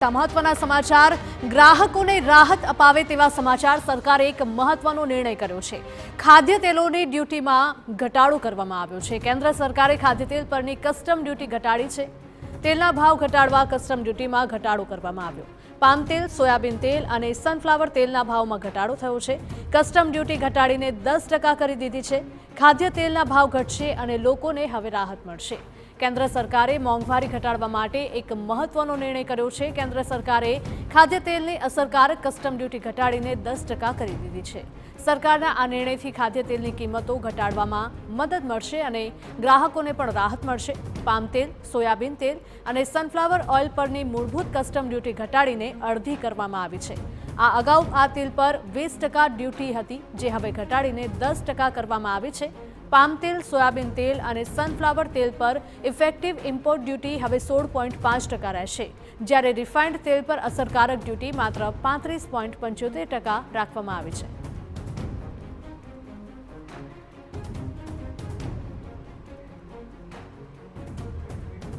મહત્વના સમાચાર ગ્રાહકોને રાહત અપાવે તેવા સમાચાર સરકારે એક મહત્વનો નિર્ણય કર્યો છે। ખાદ્ય તેલોની ડ્યુટીમાં ઘટાડો કરવામાં આવ્યો છે। કેન્દ્ર સરકારે ખાદ્ય તેલ પરની કસ્ટમ ડ્યુટી ઘટાડી છે। તેલના ભાવ ઘટાડવા કસ્ટમ ડ્યુટીમાં ઘટાડો કરવામાં આવ્યો। પામ તેલ, સોયાબીન તેલ અને સનફ્લાવર તેલના ભાવમાં ઘટાડો થયો છે। કસ્ટમ ડ્યુટી ઘટાડીને 10% કરી દીધી છે। ખાદ્ય તેલના ભાવ ઘટશે અને લોકોને હવે રાહત મળશે। કેન્દ્ર સરકારે મોંઘવારી ઘટાડવા માટે એક મહત્વનો નિર્ણય કર્યો છે। કેન્દ્ર સરકારે ખાદ્ય તેલની અસરકારક કસ્ટમ ડ્યુટી ઘટાડીને 10% કરી દીધી છે। સરકારના આ નિર્ણયથી ખાદ્ય તેલની કિંમતો ઘટાડવામાં મદદ મળશે અને ગ્રાહકોને પણ રાહત મળશે। પામ તેલ, સોયાબીન તેલ અને સનફ્લાવર ઓઇલ પરની મૂળભૂત કસ્ટમ ડ્યુટી ઘટાડીને અડધી કરવામાં આવી છે। આ અગાઉ આ તેલ પર 20% ડ્યુટી હતી, જે હવે ઘટાડીને 10% કરવામાં આવી છે। પામ તેલ, સોયાબીન તેલ અને સનફ્લાવર તેલ પર ઇફેક્ટિવ ઇમ્પોર્ટ ડ્યુટી હવે 16.5% રહેશે, જ્યારે રિફાઇન્ડ તેલ પર અસરકારક ડ્યુટી માત્ર 35.75% રાખવામાં આવી છે।